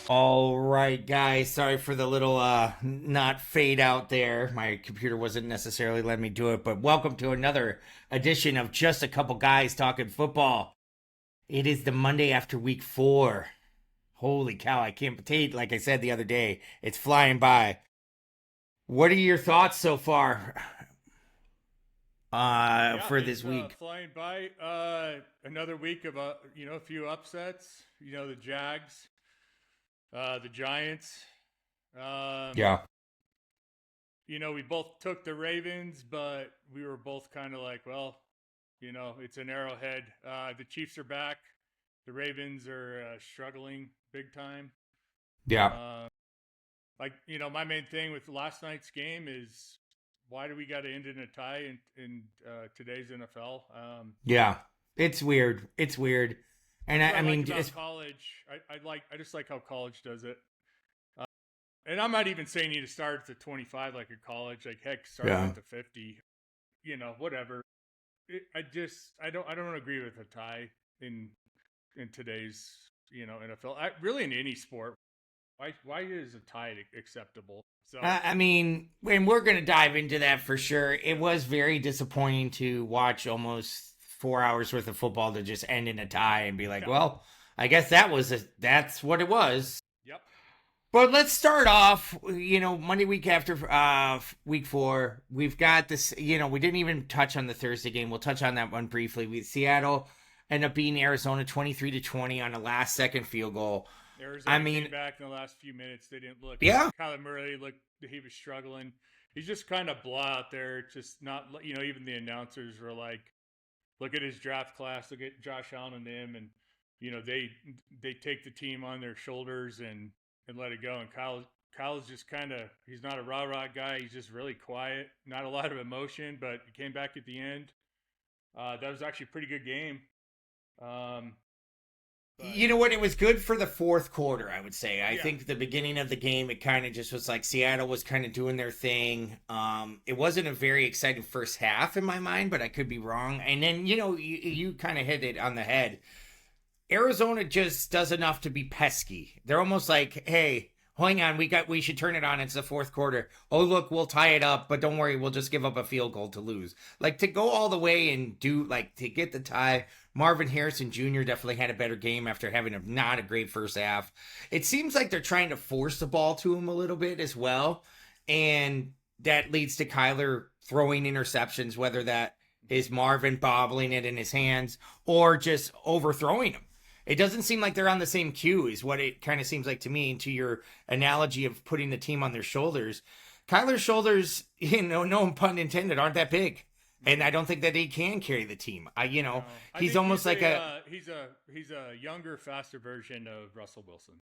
All right, guys. Sorry for the little not fade out there. My computer wasn't necessarily letting me do it, but welcome to another edition of Just a Couple Guys Talking Football. It is the Monday after week 4. Holy cow, I can't believe, like I said the other day, it's flying by. What are your thoughts so far Yeah, for this it's week? flying by. Another week of a few upsets. The Jags, the Giants. Um, Yeah. we both took the Ravens, but we were both kind of like, well, it's an arrowhead. The Chiefs are back. The Ravens are struggling big time. Yeah. Uh, my main thing with last night's game is why do we got to end in a tie in today's NFL? Yeah. It's weird. It's weird. And That's what I I like mean, about college. I just like how college does it. Uh, and I'm not even saying you to start at the 25 like a college. Like heck, start them yeah. at the 50. Whatever. I don't agree with a tie in today's NFL. Really in any sport. Why is a tie acceptable? So I mean, and we're going to dive into that for sure. It yeah, was very disappointing to watch almost 4 hours worth of football to just end in a tie and be like, yeah, well, I guess that's what it was. yep. But let's start off, Monday week after week 4. We've got this, we didn't even touch on the Thursday game. We'll touch on that one briefly. Seattle ended up beating Arizona 23-20 on a last second field goal. I Arizona mean, came back in the last few minutes. They didn't look. yeah. Kyler Murray looked. He was struggling. He's just kind of blah out there. Just not. Even the announcers were like, "Look at his draft class. Look at Josh Allen and them." And they take the team on their shoulders and let it go. And Kyle's just kind of. He's not a rah rah guy. He's just really quiet. Not a lot of emotion. But he came back at the end. That was actually a pretty good game. Um, but You know what? It was good for the fourth quarter, I would say. I yeah, think the beginning of the game, it kind of just was like Seattle was kind of doing their thing. It wasn't a very exciting first half in my mind, but I could be wrong. And then, you kind of hit it on the head. Arizona just does enough to be pesky. They're almost like, hey, hang on, we should turn it on. It's the fourth quarter. Oh, look, we'll tie it up, but don't worry, we'll just give up a field goal to lose. Like to go all the way and do like to get the tie. Marvin Harrison Jr. definitely had a better game after having not a great first half. It seems like they're trying to force the ball to him a little bit as well, and that leads to Kyler throwing interceptions, whether that is Marvin bobbling it in his hands or just overthrowing him. It doesn't seem like they're on the same cue, is what it kind of seems like to me. And to your analogy of putting the team on their shoulders, Kyler's shoulders, no pun intended, aren't that big, and I don't think that he can carry the team. no, I He's think almost like a he's a younger, faster version of Russell Wilson.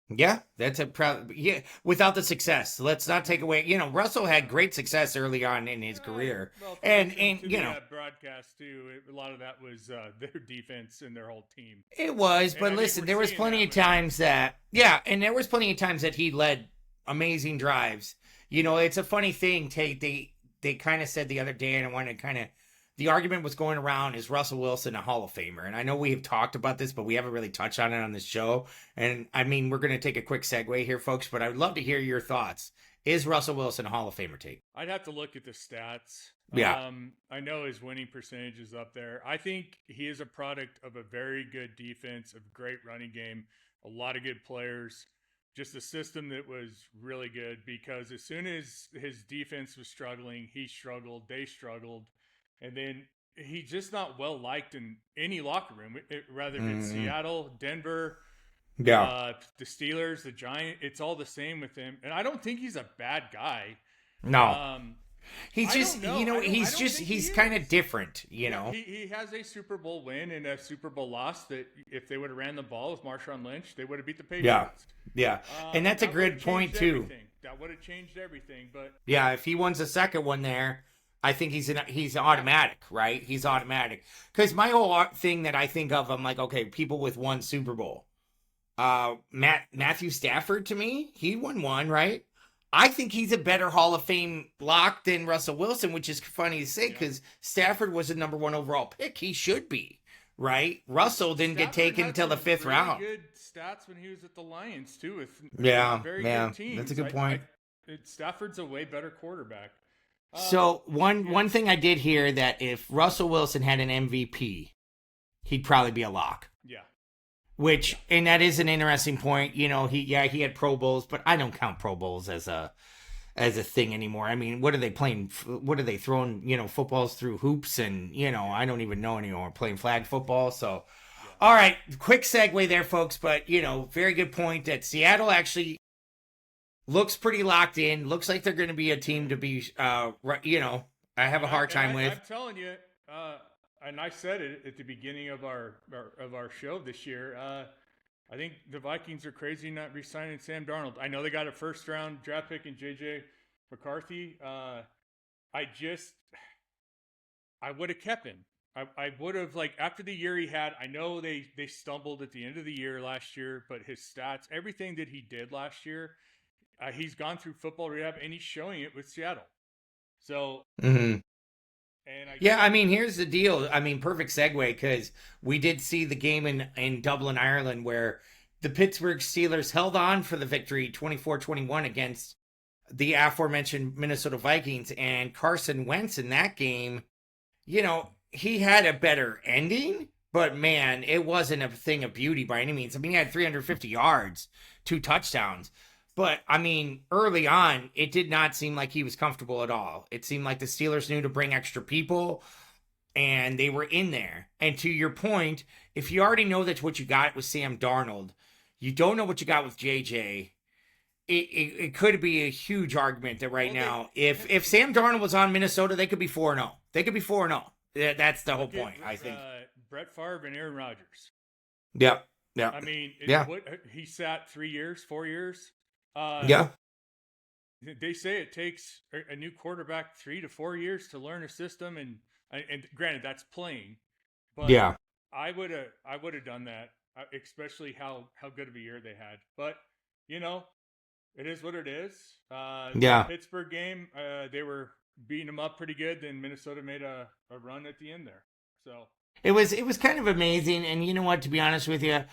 yeah. That's a proud yeah. Without the success, let's not take away. Russell had great success early on in his career, Well, if you and listen and to the broadcast too, a lot of that was their defense and their whole team. it was. And But I think listen, we're there was seeing plenty that of with him. times that yeah, and there was plenty of times that he led amazing drives. It's a funny thing. They kind of said the other day, and I wanted to kind of the argument was going around, is Russell Wilson a Hall of Famer? And I know we have talked about this, but we haven't really touched on it on this show. And I mean, we're going to take a quick segue here, folks, but I would love to hear your thoughts. Is Russell Wilson a Hall of Famer, Tate? I'd have to look at the stats. Yeah. I know his winning percentage is up there. I think he is a product of a very good defense, a great running game, a lot of good players, just a system that was really good because as soon as his defense was struggling, he struggled, they struggled, and then he's just not well liked in any locker room, rather if it's Mm, Seattle, Denver, yeah. the Steelers, the Giant. It's all the same with him, and I don't think he's a bad guy. No. Um, He's I don't just, know. I don't think he he's kind of is. different, Yeah, he has a Super Bowl win and a Super Bowl loss that if they would have ran the ball with Marshawn Lynch, they would have beat the Yeah. Patriots. Yeah. And that's a That would have good point, changed too. everything. That would have changed everything. But Yeah. If he wins the second one there, I think he's yeah, automatic, right? He's automatic. Because my whole thing that I think of, I'm like, okay, people with one Super Bowl. Matthew Stafford to me, he won one, right? I think he's a better Hall of Fame lock than Russell Wilson, which is funny to say yep, because Stafford was a number one overall pick. He should be, right? Russell didn't get Stafford taken had until the some fifth really round. good stats when he was at the Lions too, with Yeah, very yeah, good that's a teams. good point. Stafford's a way better quarterback. So Yeah, one thing I did hear that if Russell Wilson had an MVP, he'd probably be a lock. yeah, yeah. Which and that is an interesting point. You know, he had Pro Bowls, but I don't count Pro Bowls as a thing anymore. I mean, what are they playing? What are they throwing? Footballs through hoops, and I don't even know anymore. Playing flag football. So, Yeah. all right, quick segue there, folks. But very good point that Seattle actually looks pretty locked in. Looks like they're going to be a team to be. I have a hard time with. I'm telling you, and I said it at the beginning of our show this year. I think the Vikings are crazy not re-signing Sam Darnold. I know they got a first round draft pick in JJ McCarthy. I would have kept him. I would have, like, after the year he had. I know they stumbled at the end of the year last year, but his stats, everything that he did last year, he's gone through football rehab and he's showing it with Seattle. So, Mm-hmm. and I Yeah, just I mean, here's the deal. I mean, perfect segue because we did see the game in Dublin, Ireland, where the Pittsburgh Steelers held on for the victory 24-21 against the aforementioned Minnesota Vikings. And Carson Wentz in that game, he had a better ending, but man, it wasn't a thing of beauty by any means. I mean, he had 350 yards, 2 touchdowns. But I mean, early on, it did not seem like he was comfortable at all. It seemed like the Steelers knew to bring extra people and they were in there. And to your point, if you already know that's what you got with Sam Darnold, you don't know what you got with JJ. It could be a huge argument that right now, if Sam Darnold was on Minnesota, they could be 4-0. They could be 4-0. That's the whole point, I think. Brett Favre and Aaron Rodgers. Yep. Yeah. I mean, yeah. He sat 3 years, 4 years. Yeah. They say it takes a new quarterback 3 to 4 years to learn a system, and granted that's playing, but yeah, I would have done that, especially how good of a year they had. But it is what it is. Yeah. The Pittsburgh game, they were beating them up pretty good. Then Minnesota made a run at the end there. So it was kind of amazing. And you know what? To be honest with you,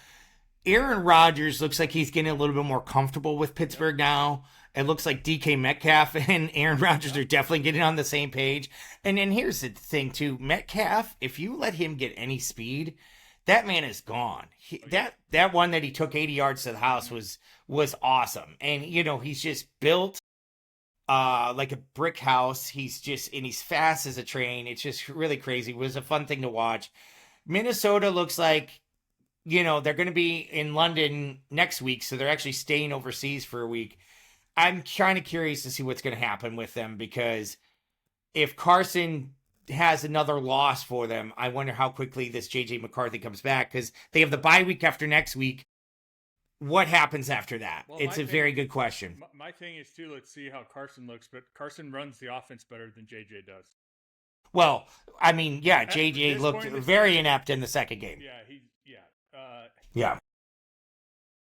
Aaron Rodgers looks like he's getting a little bit more comfortable with Pittsburgh now. It looks like DK Metcalf and Aaron Rodgers are definitely getting on the same page. And then here's the thing too, Metcalf, if you let him get any speed, that man is gone. That one that he took 80 yards to the house was awesome. And he's just built like a brick house. He's fast as a train. It's just really crazy. It was a fun thing to watch. Minnesota looks like they're going to be in London next week, so they're actually staying overseas for a week. I'm kind of curious to see what's going to happen with them because if Carson has another loss for them, I wonder how quickly this JJ McCarthy comes back because they have the bye week after next week. What happens after that? Well, it's a very good question. My thing is, too, let's see how Carson looks, but Carson runs the offense better than JJ does. Well, I mean, yeah, JJ looked very inept in the second game. Yeah.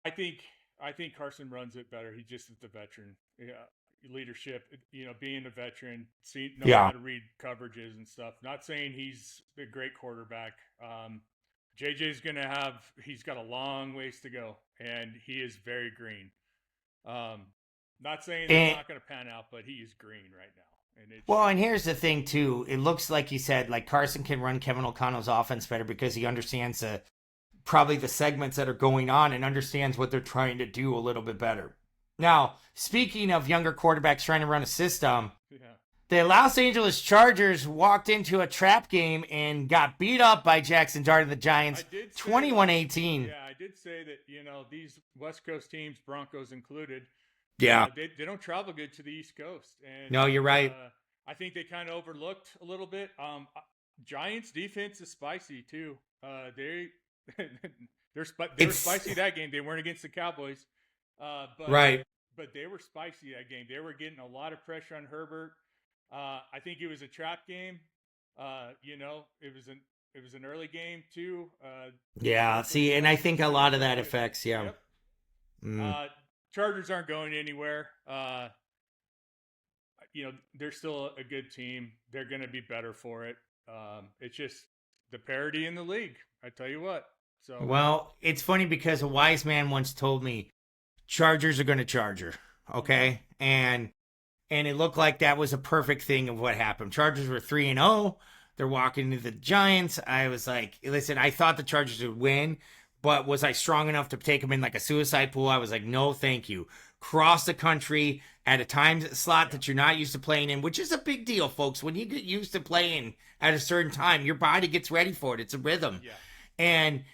I think Carson runs it better. He's just the veteran. Yeah. Leadership, being a veteran, knowing how to read coverages and stuff. Not saying he's a great quarterback. JJ's he's got a long ways to go, and he is very green. Not saying it's not going to pan out, but he is green right now. And here's the thing too. It looks like you said, like Carson can run Kevin O'Connell's offense better because he understands probably the segments that are going on and understands what they're trying to do a little bit better. Now, speaking of younger quarterbacks trying to run a system, the Los Angeles Chargers walked into a trap game and got beat up by Jackson Dart and the Giants 21-18. Yeah, I did say that, these West Coast teams, Broncos included, they don't travel good to the East Coast. And no, you're right. I think they kind of overlooked a little bit. Giants defense is spicy too. They were spicy that game. They weren't against the Cowboys. But they were spicy that game. They were getting a lot of pressure on Herbert. I think it was a trap game. It was an early game too. And I think a lot of that affects. Yeah. Yep. Chargers aren't going anywhere. They're still a good team. They're going to be better for it. It's just the parity in the league. I tell you what. So Well, it's funny because a wise man once told me Chargers are going to Charger. mhm. Okay. And it looked like that was a perfect thing of what happened. Chargers were 3-0. They're walking into the Giants. I was like, listen, I thought the Chargers would win, but was I strong enough to take them in like a suicide pool? I was like, no, thank you. Cross the country at a time slot Yeah, that you're not used to playing in, which is a big deal, folks. When you get used to playing at a certain time, your body gets ready for it. It's a rhythm. yeah. And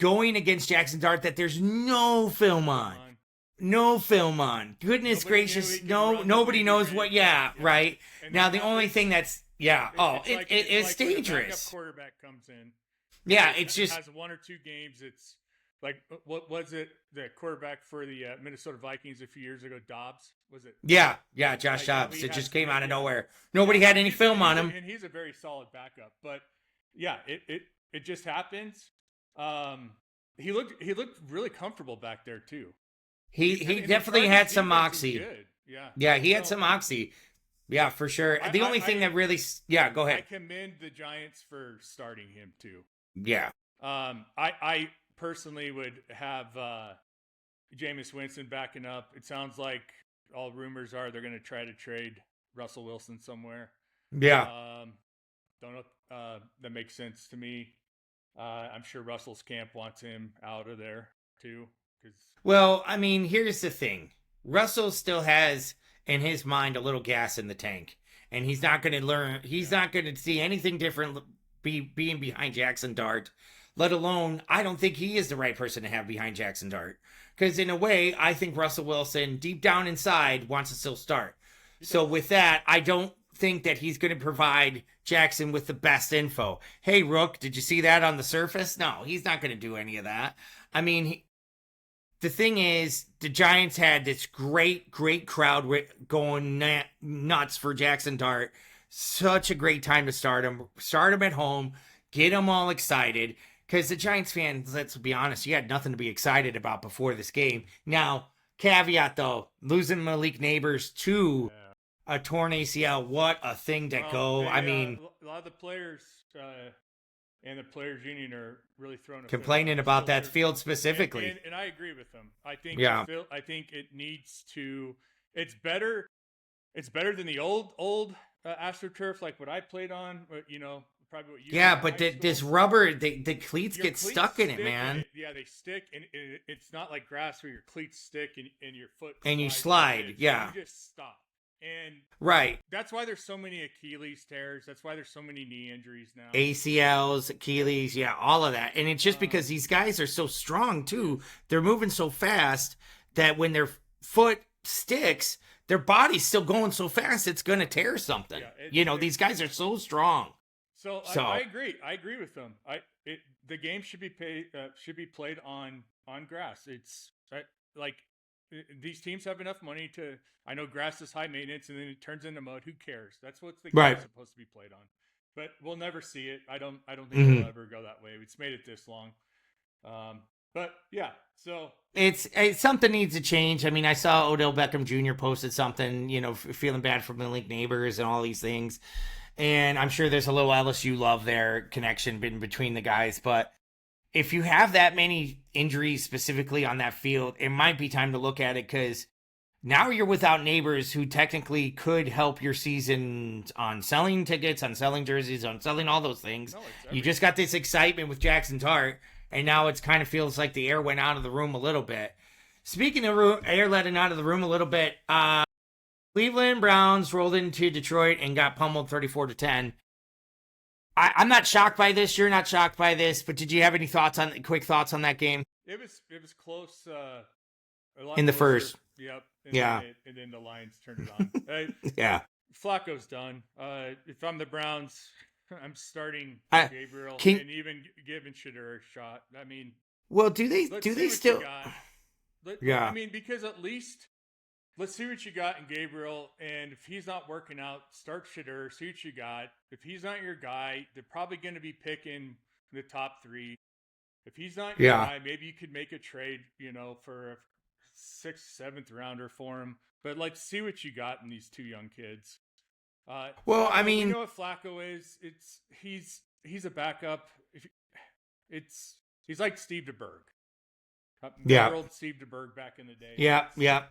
going against Jackson Dart that there's no film Film on. on. No film on. Goodness Nobody knew gracious. he could No, run the nobody baby knows rate. what. Yeah, Yeah. right. And Now, that the only happens. thing that's, yeah. Oh, it's like when a backup dangerous. quarterback comes in. Yeah, It it's just, has 1 or 2 games. It's like what was it? The quarterback for the Minnesota Vikings a few years ago, Dobbs, was it? yeah, Josh Like Dobbs. he It just has, came out of yeah, nowhere. Nobody had any film on him. and he's a very solid backup. But yeah, it just happens. He looked really comfortable back there too. He And the definitely Chargers had some defense is moxie. good. Yeah, Yeah, he had so some moxie. Yeah, for sure. The only thing that really, yeah, go I ahead. commend the Giants for starting him too. Yeah. I personally would have Jameis Winston backing up. It sounds like all rumors are they're going to try to trade Russell Wilson somewhere. Yeah. Don't know. That makes sense to me. I'm sure Russell's camp wants him out of there too. Because Well, I mean, here's the thing. Russell still has in his mind a little gas in the tank, and he's not going to learn. He's not going to see anything different being behind Jackson Dart. Let alone, I don't think he is the right person to have behind Jackson Dart. Because in a way, I think Russell Wilson, deep down inside, wants to still start. So with that, I don't think that he's going to provide Jackson with the best info. Hey, Rook, did you see that on the surface? No, he's not going to do any of that. I mean, the thing is, the Giants had this great crowd going nuts for Jackson Dart. Such a great time to start him. Start him at home. Get them all excited. Because the Giants fans, let's be honest, you had nothing to be excited about before this game. Now, caveat though, losing Malik Neighbors to a torn ACL, what a thing to go. they, I mean, a lot of the players and the players union are really throwing a fit complaining about that field specifically. And I agree with them. I think I think it needs to. It's better. It's better than the old AstroTurf, like what I played on. You know, probably what you. Yeah, but this rubber, the cleats get stuck in it, man. Yeah, they stick, and it's not like grass where your cleats stick and your foot. And you slide. Yeah. You just stop. And right. That's why there's so many Achilles tears. That's why there's so many knee injuries now. ACLs, Achilles, yeah, all of that. And it's just because these guys are so strong too. They're moving so fast that when their foot sticks, their body's still going so fast it's going to tear something. Yeah, these guys are so strong. So I agree. I agree with them. The game should be played on grass. It's like these teams have enough money to. I know grass is high maintenance, and then it turns into mud. Who cares? That's what the game is supposed to be played on. But we'll never see it. I don't think we'll ever go that way. It's made it this long. But yeah, so it's something needs to change. I mean, I saw Odell Beckham Jr. posted something, feeling bad for Malik Neighbors and all these things. And I'm sure there's a little LSU love there, connection between the guys. But if you have that many injuries specifically on that field, it might be time to look at it, because now you're without Neighbors, who technically could help your season on selling tickets, on selling jerseys, on selling all those things. You just got this excitement with Jackson Dart, and now it's kind of feels like the air went out of the room a little bit. Speaking of air letting out of the room a little bit, Cleveland Browns rolled into Detroit and got pummeled 34-10. I'm not shocked by this. You're not shocked by this, but did you have any quick thoughts on that game? It was close. In the first. Yep. And then the Lions turned it on. Yeah. Flacco's done. If I'm the Browns, I'm starting Gabriel and even giving Shadur a shot. I mean, well, do they still? I mean, because at least let's see what you got in Gabriel, and if he's not working out, start Shadur. See what you got. If he's not your guy, they're probably going to be picking the top 3. If he's not your guy, maybe you could make a trade, for a 6th, 7th rounder for him. But let's see what you got in these 2 young kids. Well, I mean, you know what Flacco is? He's a backup. He's like Steve DeBerg. Yeah. Remember old Steve DeBerg back in the day? Yeah. Yeah.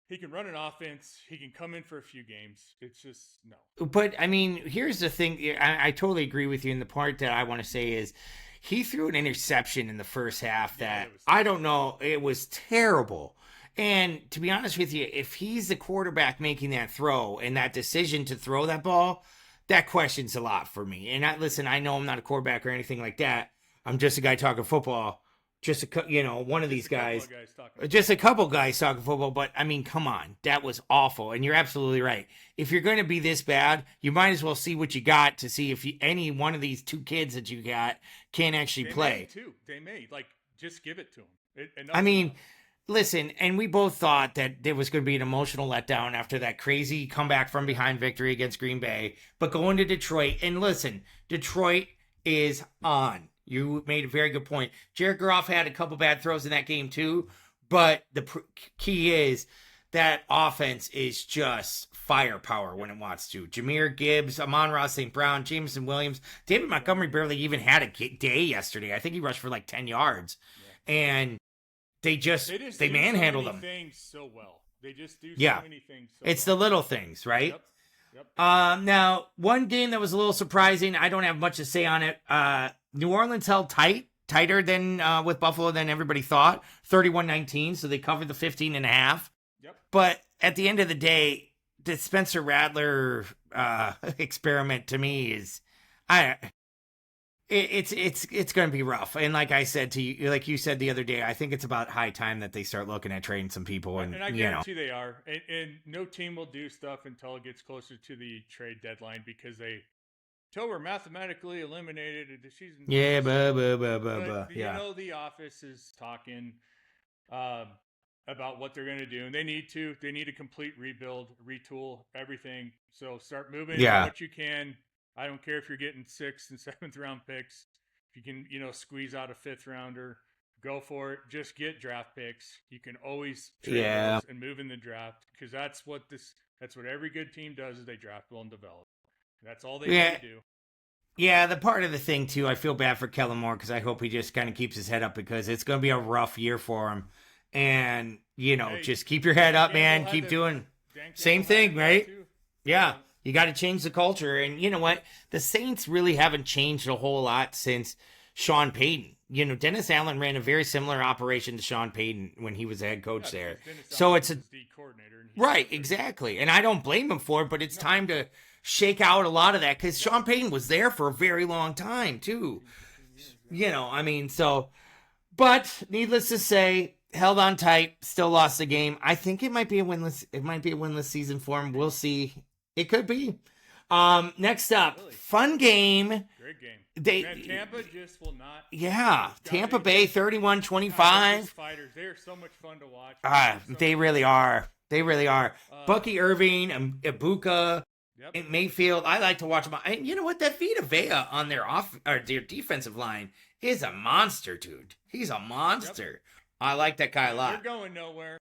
He can run an offense. He can come in for a few games. It's just no. But I mean, here's the thing. I totally agree with you. And the part that I want to say is he threw an interception in the first half that I don't know. It was terrible. And to be honest with you, if he's the quarterback making that throw and that decision to throw that ball, that questions a lot for me. And listen, I know I'm not a quarterback or anything like that. I'm just a guy talking football. Just one of these guys. Just a couple guys talking football. But I mean, come on, that was awful. And you're absolutely right. If you're going to be this bad, you might as well see what you got to see if any one of these two kids that you got can actually play. They may just give it to them. I mean. Listen, and we both thought that there was going to be an emotional letdown after that crazy comeback from behind victory against Green Bay. But going to Detroit, and listen, Detroit is on. You made a very good point. Jared Goff had a couple bad throws in that game too, but the key is that offense is just firepower when it wants to. Jahmyr Gibbs, Amon-Ra St. Brown, Jameson Williams. David Montgomery barely even had a day yesterday. I think he rushed for like 10 yards. Yeah. And they manhandle them. Things so well. They just do so many things. It's the little things, right? Yep. Now, one game that was a little surprising. I don't have much to say on it. New Orleans held tighter than with Buffalo than everybody thought. 31-19, so they covered the 15.5. Yep. But at the end of the day, the Spencer Rattler experiment to me is, It's going to be rough. And like I said to you, like you said the other day, I think it's about high time that they start looking at trading some people. And I guarantee they are. And no team will do stuff until it gets closer to the trade deadline because until we're mathematically eliminated the season. Yeah, You know, the office is talking about what they're going to do. And they need a complete rebuild, retool everything. So start moving what you can. I don't care if you're getting 6th and 7th round picks. If you can, squeeze out a 5th rounder, go for it. Just get draft picks. You can always trade those and move in the draft because that's what every good team does is they draft well and develop. That's all they need to do. Yeah, the part of the thing too, I feel bad for Kellen Moore because I hope he just kind of keeps his head up because it's going to be a rough year for him. And just keep your head up, man. Keep doing same thing, right? Yeah. You got to change the culture. And you know what? The Saints really haven't changed a whole lot since Sean Payton. Dennis Allen ran a very similar operation to Sean Payton when he was the head coach there. So it's the coordinator. Right, exactly. And I don't blame him for it, but it's time to shake out a lot of that because Sean Payton was there for a very long time too. But needless to say, held on tight, still lost the game. I think it might be a winless season for him. We'll see. It could be. Next up, fun game. Great game. Tampa just will not. Yeah, Tampa Bay 31-25. Fighters, they are so much fun to watch. They really are. Bucky Irving, Ibuka, Mayfield. I like to watch them. And you know what? That Vita Vea on their defensive line is a monster, dude. He's a monster. Yep. I like that guy a lot. They're going nowhere.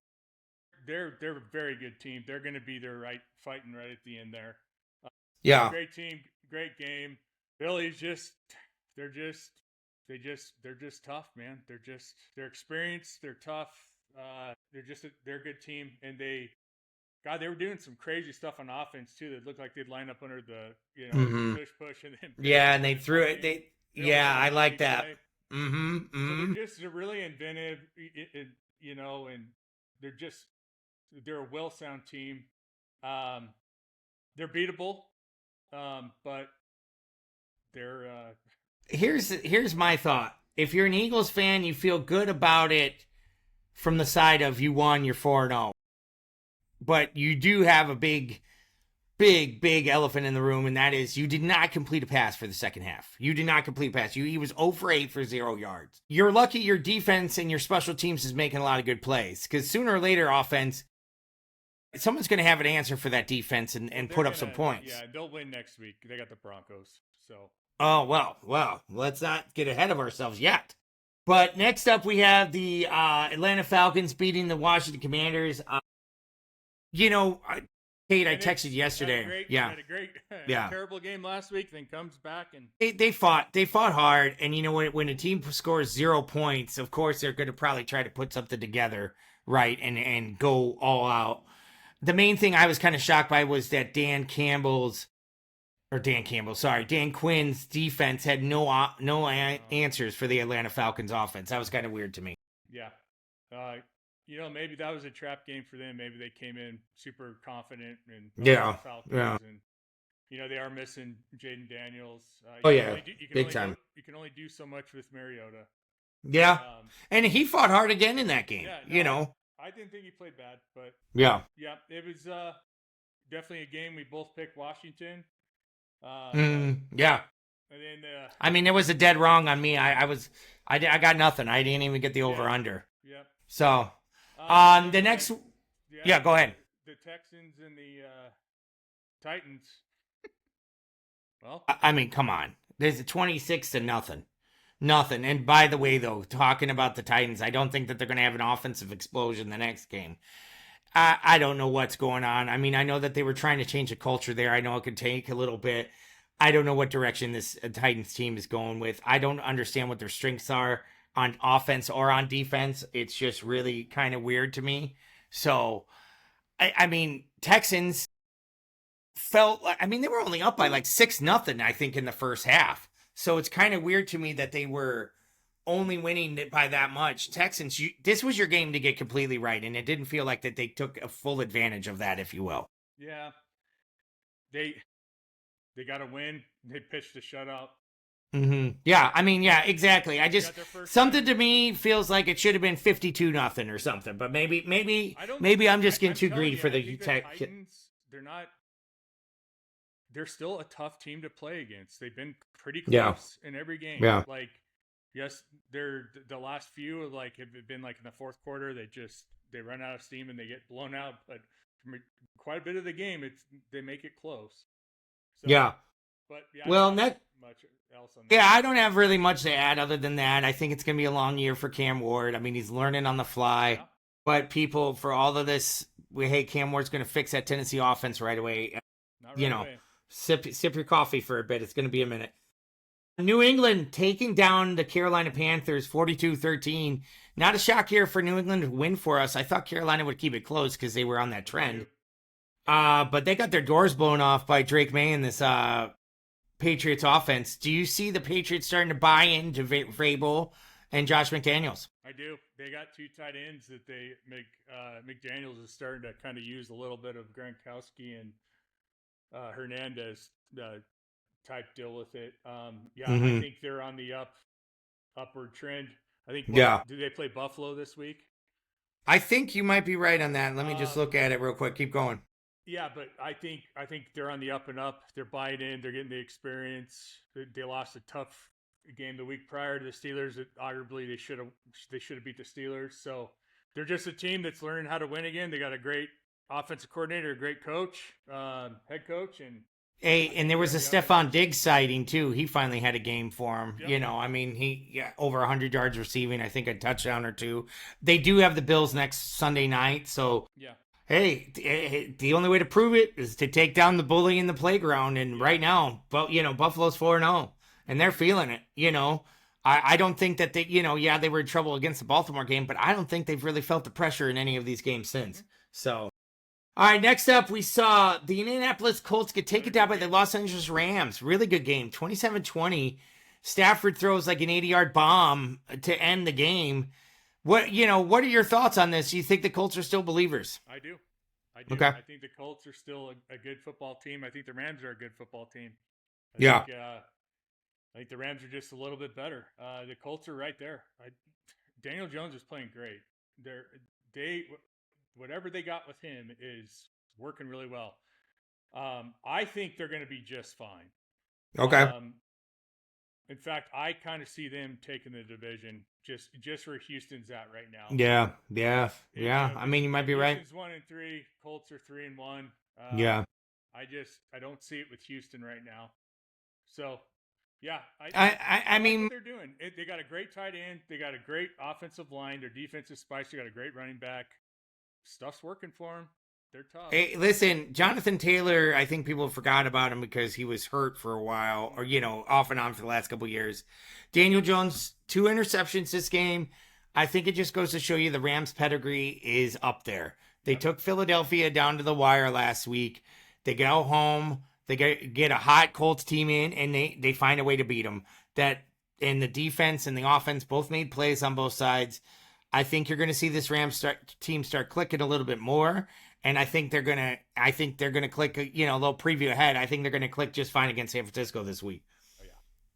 They're a very good team. They're going to be there fighting right at the end there. Great team, great game. Philly's they're just tough, man. They're experienced, they're tough. They're a good team, and they were doing some crazy stuff on offense too. That looked like they'd line up under the push, and then and they threw it. I like that. So they're really inventive, and they're a well-sound team. They're beatable, but they're. Here's my thought. If you're an Eagles fan, you feel good about it from the side of you won, you're 4-0. But you do have a big elephant in the room, and that is you did not complete a pass for the second half. You did not complete a pass. He was 0 for 8 for 0 yards. You're lucky your defense and your special teams is making a lot of good plays because sooner or later, offense, someone's going to have an answer for that defense and put up some points. Yeah, they'll win next week. They got the Broncos. So. Oh, well, let's not get ahead of ourselves yet. But next up, we have the Atlanta Falcons beating the Washington Commanders. Kate, I And texted yesterday. Yeah, had a great, yeah. terrible game last week. Then comes back and They fought hard, and you know when a team scores 0 points, of course they're going to probably try to put something together, right, and go all out. The main thing I was kind of shocked by was that Dan Quinn's defense had answers for the Atlanta Falcons offense. That was kind of weird to me. yeah, maybe that was a trap game for them. Maybe they came in super confident and Yeah, Falcons, yeah. and they are missing Jaden Daniels. Oh yeah, You can big only time. you can only do so much with Mariota. Yeah, Um, and he fought hard again in that game. yeah, no, You know. I didn't think he played bad, but Yeah. yeah, it was definitely a game we both picked Washington. Yeah. And then I mean, it was a dead wrong on me. I got nothing. I didn't even get the over under. yeah. So, the next, Yeah, go ahead. The Texans and the Titans. Well, I mean, come on. There's a 26 to nothing. Nothing. And by the way, though, talking about the Titans, I don't think that they're going to have an offensive explosion the next game. I don't know what's going on. I mean, I know that they were trying to change the culture there. I know it could take a little bit. I don't know what direction this Titans team is going with. I don't understand what their strengths are on offense or on defense. It's just really kind of weird to me. So, I mean, Texans they were only up by like 6-0, I think, in the first half. So it's kind of weird to me that they were only winning by that much. Texans, this was your game to get completely right, and it didn't feel like that they took a full advantage of that, if you will. yeah, they got to win. They pitched a shutout. Mm-hmm. Yeah, I mean, yeah, exactly. I just something to me feels like it should have been 52-0 or something, but maybe I'm just getting too greedy for the Titans. They're still a tough team to play against. They've been pretty close in every game. Yeah. Like, yes, they're the last few have been like in the fourth quarter. They run out of steam and they get blown out. But from quite a bit of the game, they make it close. So, yeah. But yeah, well, much else on that. Yeah, I don't have really much to add other than that. I think it's going to be a long year for Cam Ward. I mean, he's learning on the fly. Yeah. But people, for all of this, Cam Ward's going to fix that Tennessee offense right away. Not right away. Sip your coffee for a bit. It's going to be a minute. New England taking down the Carolina Panthers 42-13. Not a shock here for New England to win for us. I thought Carolina would keep it close because they were on that trend. But they got their doors blown off by Drake May and this Patriots offense. Do you see the Patriots starting to buy into Vrabel and Josh McDaniels? I do. They got two tight ends that they make. McDaniels is starting to kind of use a little bit of Gronkowski and Hernandez type deal with it. I think they're on the upward trend. I think. Do they play Buffalo this week? I think you might be right on that. Let me just look at it real quick. Keep going. Yeah, but I think they're on the up and up. They're buying in. They're getting the experience. They lost a tough game the week prior to the Steelers. That arguably they should have beat the Steelers. So they're just a team that's learning how to win again. They got a great offensive coordinator, a great coach, head coach, and there was a Stephon Diggs sighting too. He finally had a game for him. Yep. I mean, he over 100 yards receiving. I think a touchdown or two. They do have the Bills next Sunday night, so yeah. Hey, the only way to prove it is to take down the bully in the playground. And right now, Buffalo's 4-0, and they're feeling it. I don't think that they, they were in trouble against the Baltimore game, but I don't think they've really felt the pressure in any of these games since. Mm-hmm. So, all right, next up, we saw the Indianapolis Colts get taken down by the Los Angeles Rams. Really good game, 27-20. Stafford throws like an 80-yard bomb to end the game. What are your thoughts on this? Do you think the Colts are still believers? I do. Okay. I think the Colts are still a good football team. I think the Rams are a good football team. I think the Rams are just a little bit better. The Colts are right there. Daniel Jones is playing great. Whatever they got with him is working really well. I think they're going to be just fine. Okay. In fact, I kind of see them taking the division just where Houston's at right now. Yeah. I mean, you might be right. Houston's 1-3, Colts are 3-1. I don't see it with Houston right now. So, yeah, I mean, what they're doing. They got a great tight end. They got a great offensive line. Their defense is spicy. They got a great running back. Stuff's working for them. They're tough. Hey, listen, Jonathan Taylor, I think people forgot about him because he was hurt for a while, or, off and on for the last couple of years. Daniel Jones, 2 interceptions this game. I think it just goes to show you the Rams' pedigree is up there. They took Philadelphia down to the wire last week. They go home. They get a hot Colts team in, and they find a way to beat them. And the defense and the offense both made plays on both sides. I think you're going to see this Rams team start clicking a little bit more. And I think they're gonna click. They'll preview ahead. I think they're gonna click just fine against San Francisco this week. Oh, yeah,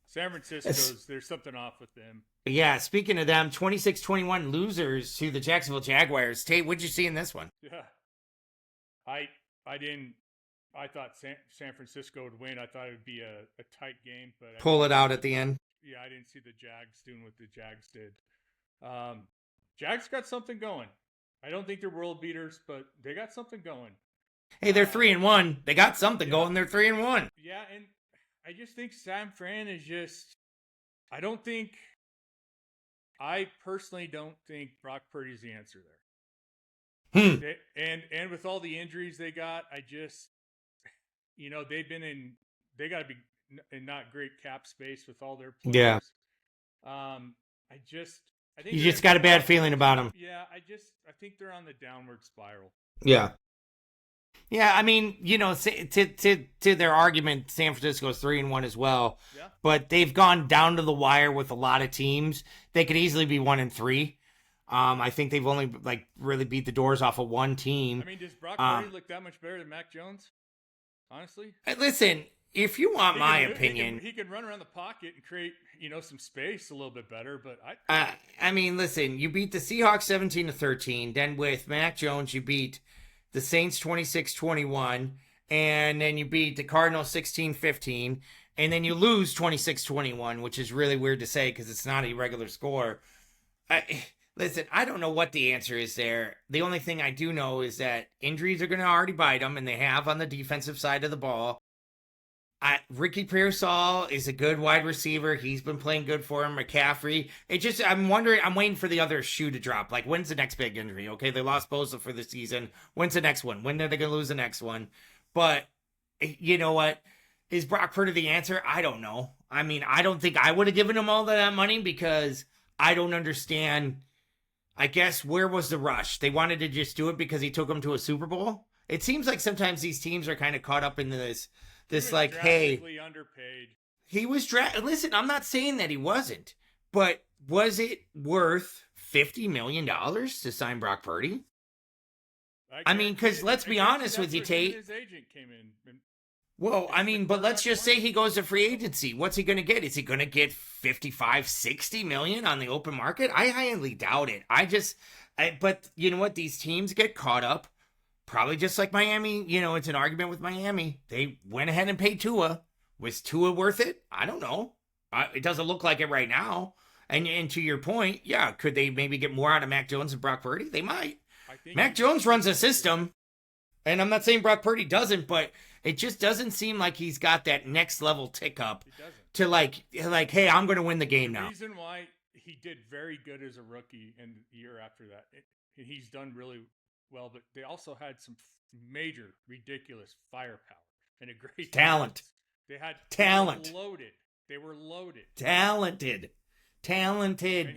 San Francisco's there's something off with them. Yeah, speaking of them, 26-21 losers to the Jacksonville Jaguars. Tate, what'd you see in this one? Yeah, I didn't. I thought San Francisco would win. I thought it would be a tight game, but pull it out at the end. Yeah, I didn't see the Jags doing what the Jags did. Jags got something going. I don't think they're world beaters, but they got something going. Hey, they're 3-1. They got something going. They're 3-1. Yeah, and I just think San Fran is just. I personally don't think Brock Purdy's the answer there. And with all the injuries they got, they got to be in not great cap space with all their players. Yeah. I think you just got a bad feeling about them. Yeah, I think they're on the downward spiral. Yeah. Yeah, I mean, to their argument, San Francisco's 3-1 as well. Yeah. But they've gone down to the wire with a lot of teams. They could easily be 1-3. I think they've only really beat the doors off of one team. I mean, does Brock Purdy look that much better than Mac Jones? Honestly? Listen, if you want my opinion, he can run around the pocket and create, some space a little bit better. But I mean, listen, you beat the Seahawks 17-13. Then with Mac Jones, you beat the Saints 26-21, and then you beat the Cardinals 16-15, and then you lose 26-21, which is really weird to say because it's not a regular score. Listen, I don't know what the answer is there. The only thing I do know is that injuries are going to already bite them, and they have on the defensive side of the ball. Ricky Pearsall is a good wide receiver. He's been playing good for him. McCaffrey. I'm waiting for the other shoe to drop. Like, when's the next big injury? Okay, they lost Bosa for the season. When's the next one? When are they going to lose the next one? But, you know what? Is Brock Purdy the answer? I don't know. I mean, I don't think I would have given him all of that money because I don't understand. I guess, where was the rush? They wanted to just do it because he took them to a Super Bowl? It seems like sometimes these teams are kind of caught up into this like, hey, underpaid. He was Listen, I'm not saying that he wasn't, but was it worth $50 million to sign Brock Purdy? I mean, because let's be honest with you, Tate. His agent came in. Well, I mean, but let's just say he goes to free agency. What's he going to get? Is he going to get 55, 60 million on the open market? I highly doubt it. But you know what? These teams get caught up. Probably just like Miami, it's an argument with Miami. They went ahead and paid Tua. Was Tua worth it? I don't know. It doesn't look like it right now. And to your point, yeah, could they maybe get more out of Mac Jones and Brock Purdy? They might. Mac Jones runs a system, and I'm not saying Brock Purdy doesn't, but it just doesn't seem like he's got that next level tick up to like, hey, I'm going to win the game now. The reason why he did very good as a rookie and the year after that, he's done really well, but they also had some major, ridiculous firepower and a great talent. They had talent. They were loaded. Talented,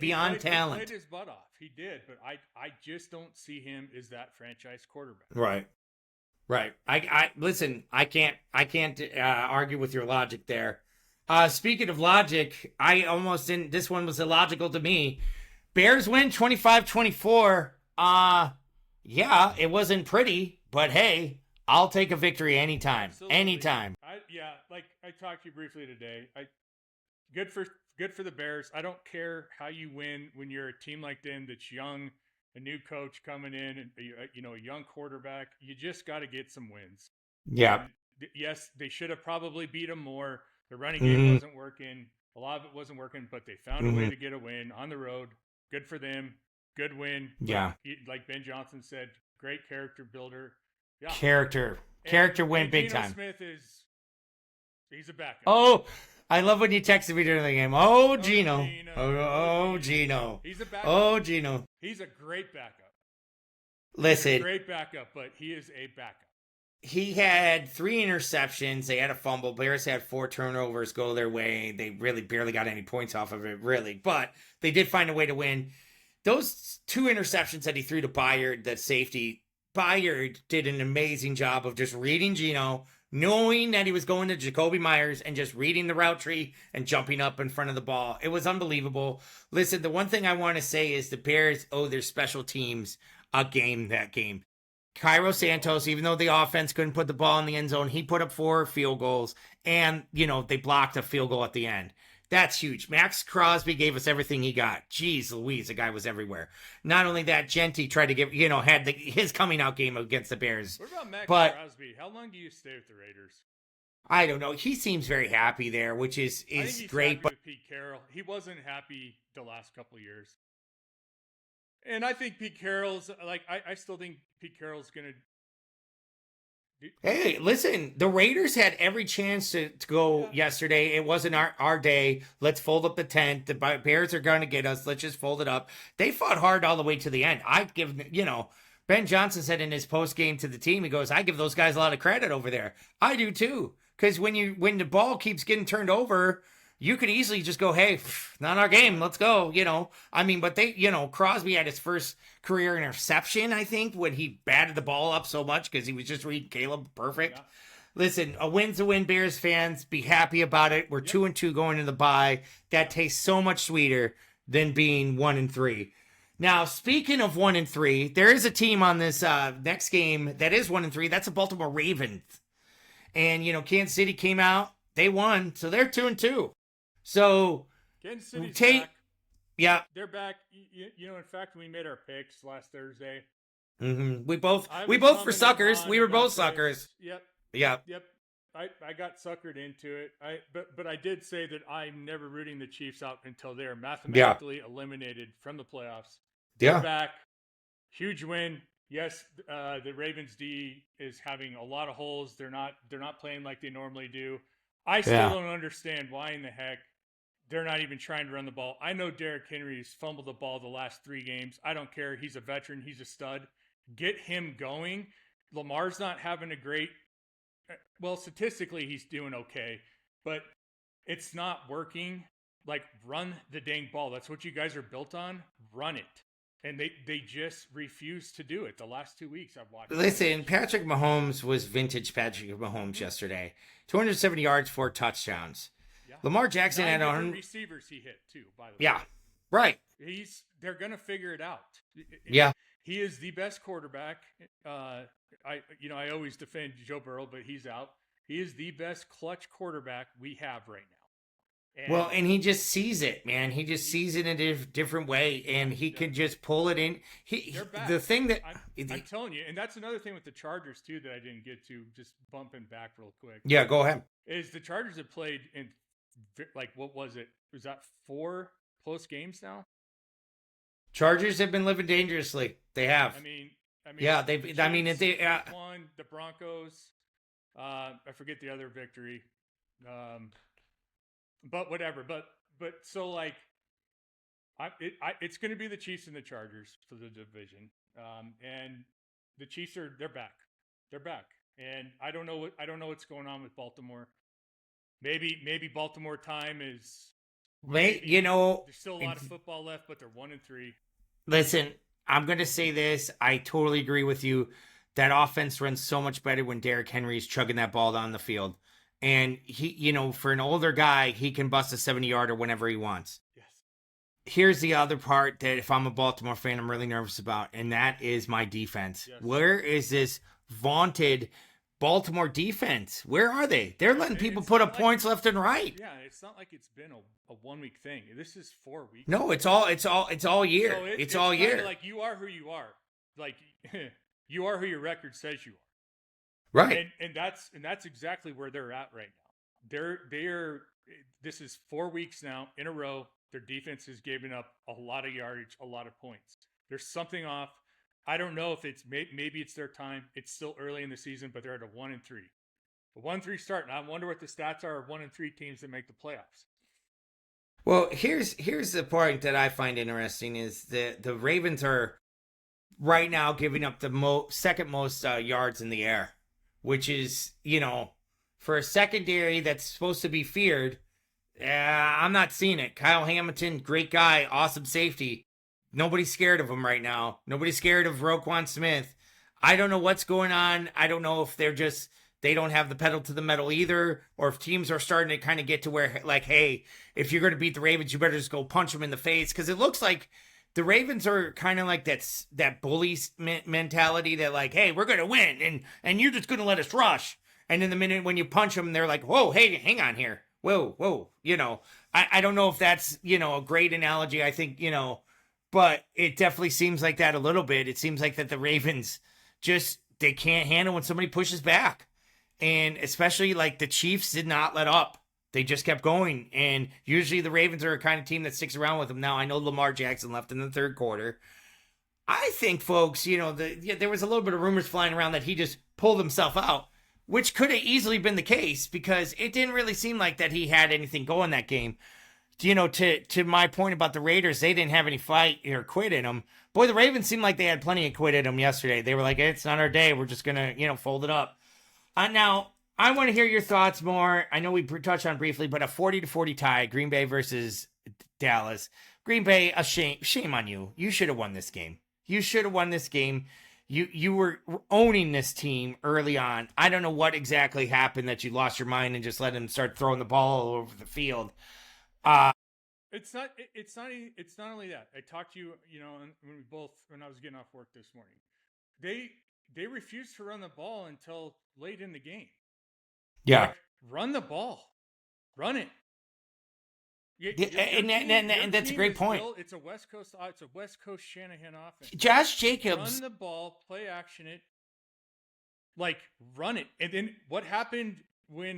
beyond talent. He played his butt off. He did, but I just don't see him as that franchise quarterback. Right. I listen. I can't argue with your logic there. Speaking of logic, I almost didn't. This one was illogical to me. Bears win 25-24. Yeah, it wasn't pretty, but hey, I'll take a victory anytime. Absolutely. Anytime. Like I talked to you briefly today. Good for the Bears. I don't care how you win when you're a team like them that's young, a new coach coming in, and a young quarterback. You just got to get some wins. Yeah. And yes, they should have probably beat them more. The running game wasn't working. A lot of it wasn't working, but they found a way to get a win on the road. Good for them. Good win. Yeah. Like Ben Johnson said, great character builder. Yeah. Character win big time. Smith he's a backup. Oh, I love when you texted me during the game. Oh, Gino. Oh, Gino. He's a backup. Oh, Gino. He's a great backup. He's a Listen, great backup, but he is a backup. he had 3 interceptions. They had a fumble. Bears had 4 turnovers go their way. They really barely got any points off of it, really. But they did find a way to win. Those 2 interceptions that he threw to Byard, that safety, Byard did an amazing job of just reading Geno, knowing that he was going to Jacoby Myers, and just reading the route tree and jumping up in front of the ball. It was unbelievable. Listen, the one thing I want to say is the Bears owe their special teams a game that game. Cairo Santos, even though the offense couldn't put the ball in the end zone, he put up 4 field goals, and, they blocked a field goal at the end. That's huge. Max Crosby gave us everything he got. Jeez Louise, the guy was everywhere. Not only that, Genty tried to give, had his coming out game against the Bears. What about Max But Crosby? How long do you stay with the Raiders? I don't know. He seems very happy there, which is I think he's great. happy with Pete Carroll. He wasn't happy the last couple of years. And I think Pete Carroll's, I still think Pete Carroll's going to. Hey, listen, the Raiders had every chance to go yesterday. It wasn't our day. Let's fold up the tent. The Bears are going to get us. Let's just fold it up. They fought hard all the way to the end. I give, Ben Johnson said in his post game to the team, he goes, I give those guys a lot of credit over there. I do too. Because when the ball keeps getting turned over, you could easily just go, hey, not our game. Let's go. But they, Crosby had his first career interception, I think, when he batted the ball up so much because he was just reading Caleb perfect. Yeah. Listen, a win's a win, Bears fans. Be happy about it. We're 2-2 going to the bye. That tastes so much sweeter than being 1-3. Now, speaking of 1-3, there is a team on this next game that is 1-3. That's the Baltimore Ravens. And, Kansas City came out. They won. So they're 2-2. So, Kansas City's back. Yeah. They're back. In fact, we made our picks last Thursday. Mm-hmm. We both were suckers. We were both suckers. Yep. Yep. I got suckered into it. But I did say that I'm never rooting the Chiefs out until they're mathematically eliminated from the playoffs. They're back. Huge win. Yes, the Ravens D is having a lot of holes. They're not playing like they normally do. I still don't understand why in the heck they're not even trying to run the ball. I know Derrick Henry's fumbled the ball the last 3 games. I don't care. He's a veteran. He's a stud. Get him going. Lamar's not having a great – well, statistically he's doing okay, but it's not working. Run the dang ball. That's what you guys are built on. Run it. And they just refuse to do it. The last 2 weeks I've watched. Listen, Patrick Mahomes was vintage Patrick Mahomes yesterday. 270 yards, 4 touchdowns. Yeah. Lamar Jackson had 100 receivers he hit too, by the way. Yeah. Right. They're going to figure it out. Yeah. He is the best quarterback. I always defend Joe Burrow, but he's out. He is the best clutch quarterback we have right now. And he just sees it, man. He just sees it in a different way, and he can just pull it in. The thing that I'm telling you, and that's another thing with the Chargers too that I didn't get to. Just bumping back real quick. Yeah, go ahead. Is the Chargers have played in what was it? Was that 4 close games now? Chargers have been living dangerously. They have. I mean, yeah, they've. They won the Broncos. I forget the other victory. But whatever. But so it's going to be the Chiefs and the Chargers for the division. And the Chiefs they're back. They're back. And I don't know what's going on with Baltimore. Maybe Baltimore time is. There's still a lot of football left, but they're 1-3. Listen, I'm going to say this. I totally agree with you. That offense runs so much better when Derrick Henry is chugging that ball down the field. And he, for an older guy, he can bust a 70-yarder whenever he wants. Yes. Here's the other part that if I'm a Baltimore fan, I'm really nervous about, and that is my defense. Yes. Where is this vaunted Baltimore defense? Where are they? They're letting people put up points left and right. Yeah, it's not like it's been a 1-week thing. This is 4 weeks. No, it's all year. So it's all year. Like you are who you are. Like you are who your record says you are. Right. And that's exactly where they're at right now. They're this is 4 weeks now in a row. Their defense has given up a lot of yardage, a lot of points. There's something off. I don't know if it's maybe it's their time. It's still early in the season, but they're at a 1-3. A 1-3 start. And I wonder what the stats are of 1-3 teams that make the playoffs. Well, here's the part that I find interesting is that the Ravens are right now giving up the second most yards in the air, which is, for a secondary that's supposed to be feared. I'm not seeing it. Kyle Hamilton, great guy, awesome safety. Nobody's scared of him right now. Nobody's scared of Roquan Smith. I don't know what's going on. I don't know if they don't have the pedal to the metal either, or if teams are starting to kind of get to where, like, hey, if you're going to beat the Ravens, you better just go punch them in the face. Because it looks like the Ravens are kind of like that bully mentality that, like, hey, we're going to win, and you're just going to let us rush. And in the minute when you punch them, they're like, whoa, hey, hang on here. Whoa. I don't know if that's, a great analogy. I think, but it definitely seems like that a little bit. It seems like that the Ravens they can't handle when somebody pushes back. And especially like the Chiefs did not let up. They just kept going. And usually the Ravens are a kind of team that sticks around with them. Now, I know Lamar Jackson left in the third quarter. I think, folks, there was a little bit of rumors flying around that he just pulled himself out, which could have easily been the case because it didn't really seem like that he had anything going that game. To my point about the Raiders, they didn't have any fight or quit in them. Boy, the Ravens seemed like they had plenty of quit in them yesterday. They were like, it's not our day. We're just going to, fold it up. Now, I want to hear your thoughts more. I know we touched on briefly, but a 40-40 tie, Green Bay versus Dallas. Green Bay, a shame on you. You should have won this game. You should have won this game. You were owning this team early on. I don't know what exactly happened that you lost your mind and just let them start throwing the ball all over the field. It's not only that. I talked to you, when I was getting off work this morning. They refused to run the ball until late in the game. Yeah. Like, run the ball. Run it. And that's a great point. It's a West Coast Shanahan offense. Josh Jacobs. Run the ball, play action it. Like, run it. And then what happened when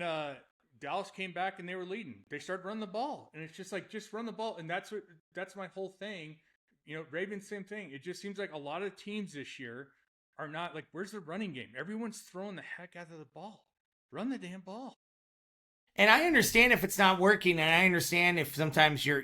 Dallas came back and they were leading? They started running the ball. And it's just like, just run the ball. And that's my whole thing. Ravens, same thing. It just seems like a lot of teams this year are not like, where's the running game? Everyone's throwing the heck out of the ball. Run the damn ball. And I understand if it's not working, and I understand if sometimes your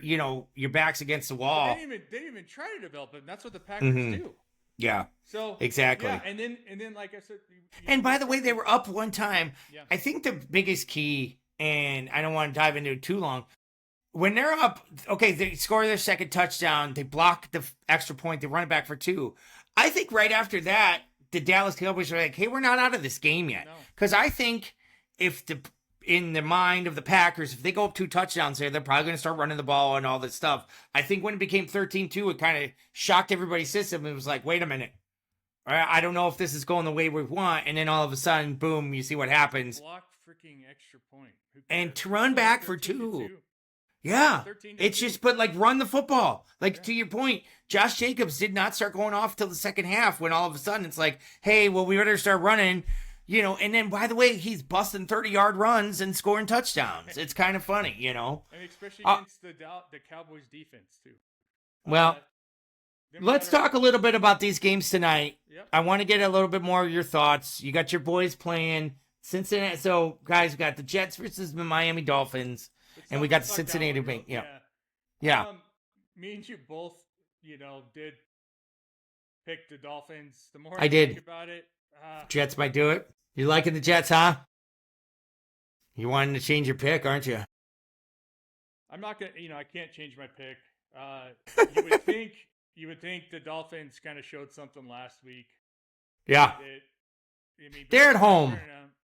back's against the wall. They didn't even try to develop it. And that's what the Packers do. Yeah. So exactly. Yeah, and then like I said. And by the way, they were up one time. Yeah. I think the biggest key, and I don't want to dive into it too long. When they're up, okay, they score their second touchdown. They block the extra point. They run it back for 2. I think right after that, the Dallas Cowboys are like, hey, we're not out of this game yet. Because I think in the mind of the Packers, if they go up 2 touchdowns there, they're probably going to start running the ball and all this stuff. I think when it became 13-2, it kind of shocked everybody's system. It was like, wait a minute. I don't know if this is going the way we want. And then all of a sudden, boom, you see what happens. Blocked freaking extra point. And to run back for 2. Yeah. It's just, but like, run the football. Like, to your point, Josh Jacobs did not start going off till the second half when all of a sudden it's like, hey, well, we better start running. And then, by the way, he's busting 30-yard runs and scoring touchdowns. It's kind of funny, And especially against the Cowboys defense, too. Well, let's talk a little bit about these games tonight. Yep. I want to get a little bit more of your thoughts. You got your boys playing Cincinnati. So, guys, we got the Jets versus the Miami Dolphins, and we got the Cincinnati Bengals. Yeah. Me and you both, did pick the Dolphins. The more I did. think about it. Jets might do it. You liking the Jets, huh? You wanting to change your pick, aren't you? I'm not gonna. I can't change my pick. You would think the Dolphins kind of showed something last week. Yeah. They're at home.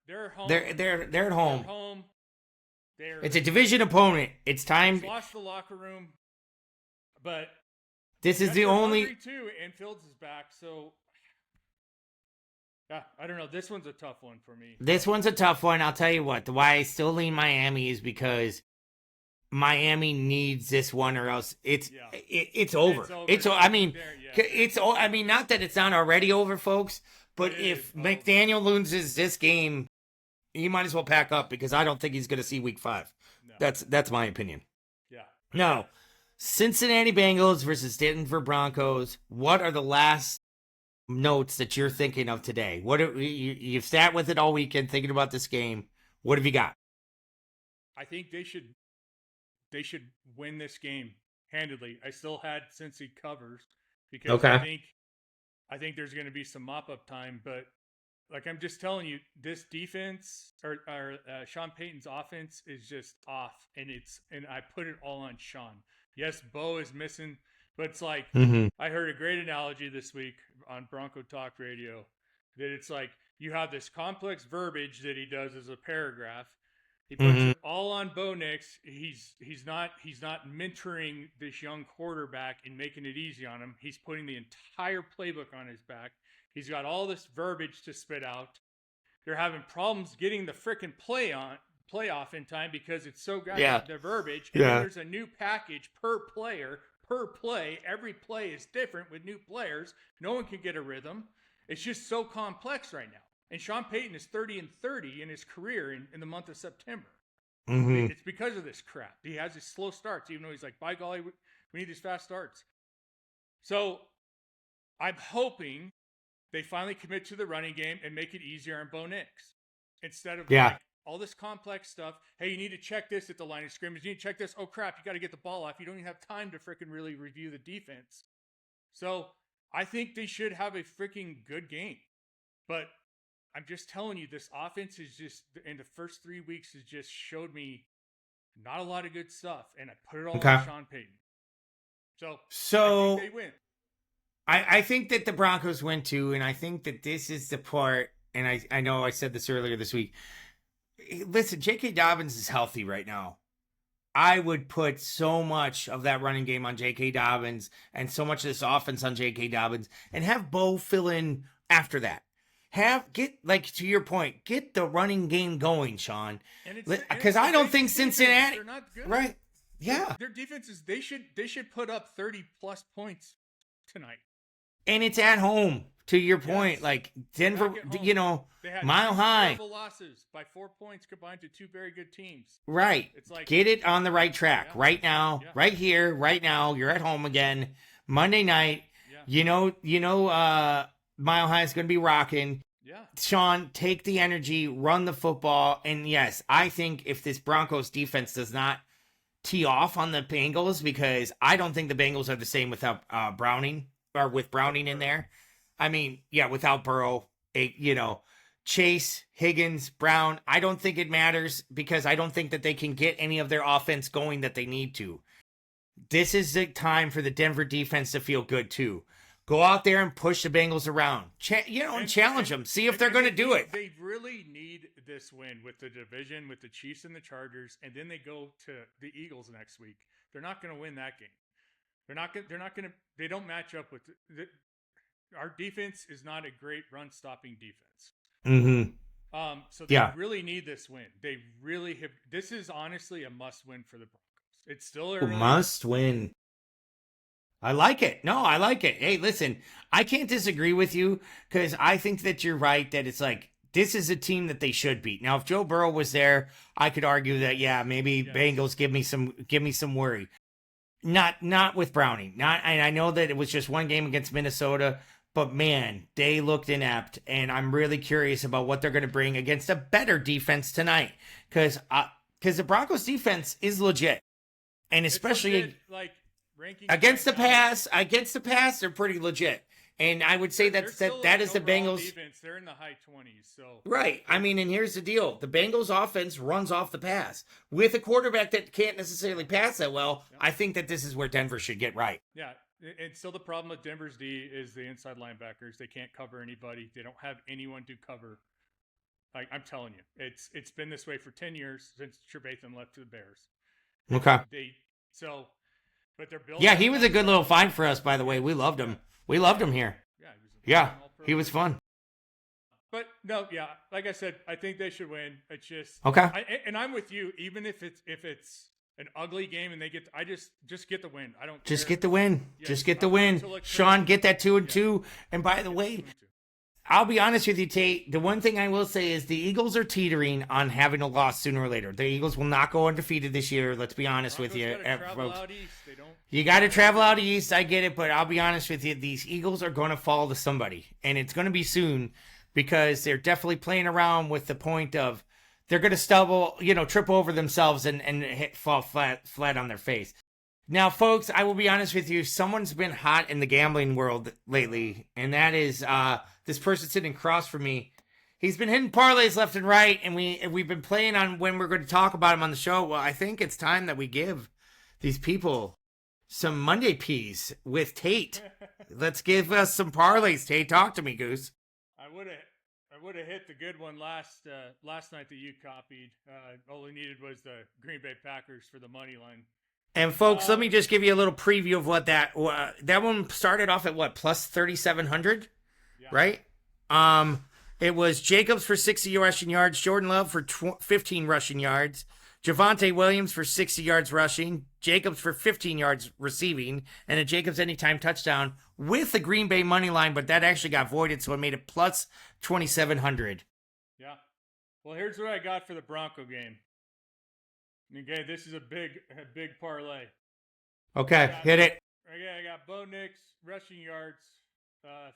They're at home. They're at home. They're at home. It's a division opponent. It's time. Lost the locker room, but this is the only. Too, and Fields is back, so. Yeah, I don't know. This one's a tough one for me. This one's a tough one. I'll tell you what. Why I still lean Miami is because Miami needs this one, or else it's over. I mean, not that it's not already over, folks. But if McDaniel loses this game, he might as well pack up because I don't think he's going to see Week 5. No. That's my opinion. Yeah. No, Cincinnati Bengals versus Denver Broncos. What are the last notes that you're thinking of today? You've sat with it all weekend thinking about this game. What have you got? I think they should win this game handedly. I still had Cincy covers because I think I think there's going to be some mop up time, but like I'm just telling you, this defense or Sean Payton's offense is just off, and I put it all on Sean. Yes, Bo is missing, but it's like I heard a great analogy this week on Bronco Talk Radio that it's like you have this complex verbiage that he does as a paragraph. He puts it all on Bo Nix. He's not mentoring this young quarterback and making it easy on him. He's putting the entire playbook on his back. He's got all this verbiage to spit out. They're having problems getting the freaking playoff in time because it's so goddamn the verbiage. And then there's a new package per player, per play. Every play is different with new players. No one can get a rhythm. It's just so complex right now. And Sean Payton is 30-30 in his career in the month of September. It's because of this crap. He has his slow starts, even though he's like, by golly, we need these fast starts. So I'm hoping they finally commit to the running game and make it easier on Bo Nix. Instead of like all this complex stuff. Hey, you need to check this at the line of scrimmage. You need to check this. Oh, crap, you got to get the ball off. You don't even have time to freaking really review the defense. So I think they should have a freaking good game. But I'm just telling you, this offense is just, in the first 3 weeks, has just showed me not a lot of good stuff. And I put it all on Sean Payton. So I think they win. I think that the Broncos win too, and I think that this is the part, and I know I said this earlier this week. Listen, J.K. Dobbins is healthy right now. I would put so much of that running game on J.K. Dobbins and so much of this offense on J.K. Dobbins and have Bo fill in after that. To your point, get the running game going, Sean. Because I don't think Cincinnati, they're not good. Right? Yeah. Their defenses, they should put up 30 plus points tonight. And it's at home, to your point. Like Denver, they had Mile High. Terrible losses by 4 points combined to two very good teams. Right. It's like, get it on the right track right now, right here, right now. You're at home again. Monday night. Yeah. Mile High is going to be rocking. Yeah. Sean, take the energy, run the football. And yes, I think if this Broncos defense does not tee off on the Bengals, because I don't think the Bengals are the same without Browning. Or with Browning in there. I mean, without Burrow, Chase, Higgins, Brown, I don't think it matters because I don't think that they can get any of their offense going that they need to. This is the time for the Denver defense to feel good too. Go out there and push the Bengals around, and challenge them. See if they're going to do it. They really need this win with the division, with the Chiefs and the Chargers, and then they go to the Eagles next week. They're not going to win that game. They're not going to. They don't match up with our defense. Is not a great run stopping defense. So they really need this win. They really have. This is honestly a must win for the Broncos. It's still a must win. I like it. No, I like it. Hey, listen, I can't disagree with you because I think that you're right. That it's like this is a team that they should beat. Now, if Joe Burrow was there, I could argue that maybe Bengals give me some worry. Not with Browning. And I know that it was just one game against Minnesota, but man, they looked inept, and I'm really curious about what they're going to bring against a better defense tonight, because the Broncos defense is legit, and especially legit, ranking against the pass. Against the pass, they're pretty legit. And I would say that is the Bengals defense. They're in the high 20s. So right. I mean, and here's the deal: the Bengals offense runs off the pass with a quarterback that can't necessarily pass that well. Yep. I think that this is where Denver should get right. Yeah, and still the problem with Denver's D is the inside linebackers. They can't cover anybody. They don't have anyone to cover. Like I'm telling you, it's been this way for 10 years since Trevathan left to the Bears. Okay. But they're building. Yeah, he was a good little find for us, by the way. We loved him. We loved him here. Yeah, he was fun. But no, like I said, I think they should win. It's just okay. And I'm with you. Even if it's an ugly game and they get, I just get the win. I don't just care. Get the win. Just get the win. Sean, get that 2-2. And by the way, I'll be honest with you, Tate. The one thing I will say is the Eagles are teetering on having a loss sooner or later. The Eagles will not go undefeated this year. Let's be honest with you. You got to travel out east. I get it, but I'll be honest with you. These Eagles are going to fall to somebody, and it's going to be soon because they're definitely playing around with the point of they're going to trip over themselves and fall flat on their face. Now, folks, I will be honest with you. Someone's been hot in the gambling world lately, and that is this person sitting across from me. He's been hitting parlays left and right, and we've been playing on when we're going to talk about him on the show. Well, I think it's time that we give these people some Monday peas with Tate. Let's give us some parlays. Tate, talk to me, Goose. I would have hit the good one last night that you copied. All we needed was the Green Bay Packers for the money line. And folks, let me just give you a little preview of what that one started off at what, plus 3,700, yeah. Right? It was Jacobs for 60 rushing yards, Jordan Love for 15 rushing yards, Javonte Williams for 60 yards rushing, Jacobs for 15 yards receiving, and a Jacobs anytime touchdown with the Green Bay money line, but that actually got voided, so it made it plus 2,700. Yeah. Well, here's what I got for the Bronco game. Okay, this is a big parlay. Okay, hit it. Okay, I got Bo Nix rushing yards,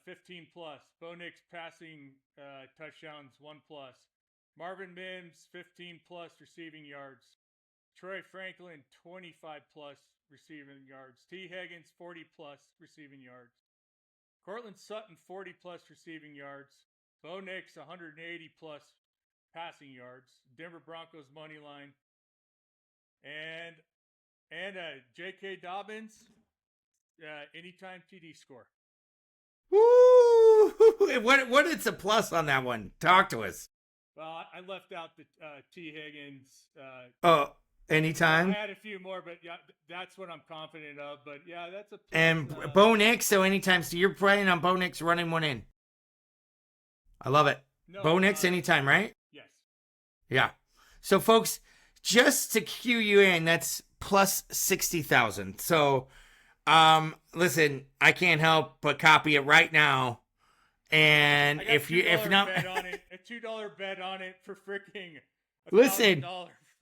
15 plus. Bo Nix passing touchdowns, 1 plus. Marvin Mims, 15 plus receiving yards. Troy Franklin, 25 plus receiving yards. T. Higgins, 40 plus receiving yards. Cortland Sutton, 40 plus receiving yards. Bo Nix, 180 plus passing yards. Denver Broncos money line. And J.K. Dobbins, anytime TD score. Woo! What is the plus on that one? Talk to us. Well, I left out the T. Higgins. Anytime? I had a few more, but yeah, that's what I'm confident of. But yeah, that's a plus. And Bo Nix, so anytime. So you're playing on Bo Nix running one in. I love it. No, Bo Nix anytime, right? Yes. Yeah. So, folks, just to cue you in, that's plus 60,000. So, listen, I can't help but copy it right now. And if not, bet on it, a $2 bet on it for freaking. Listen,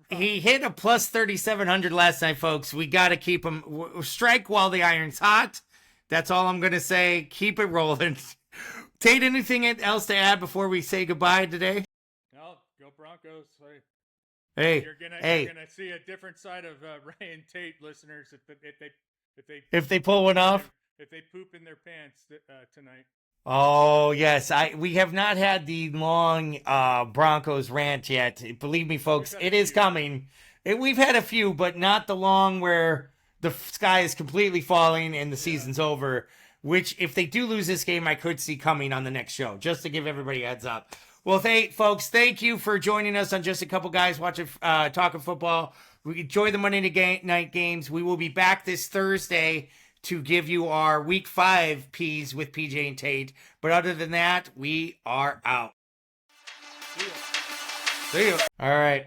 he hit a plus 3,700 last night, folks. We got to keep him strike while the iron's hot. That's all I'm going to say. Keep it rolling. Tate, anything else to add before we say goodbye today? No, go Broncos. Hey, you're gonna see a different side of Ryan Tate, listeners, if they pull one off, if they poop in their pants tonight. Oh yes, we have not had the long Broncos rant yet. Believe me, folks, it is coming. We've had a few, but not the long where the sky is completely falling and the season's over. Which, if they do lose this game, I could see coming on the next show. Just to give everybody a heads up. Well, folks, thank you for joining us on Just a Couple Guys watching talking football. We enjoy the Monday night games. We will be back this Thursday to give you our Week 5 Ps with PJ and Tate. But other than that, we are out. See you. All right.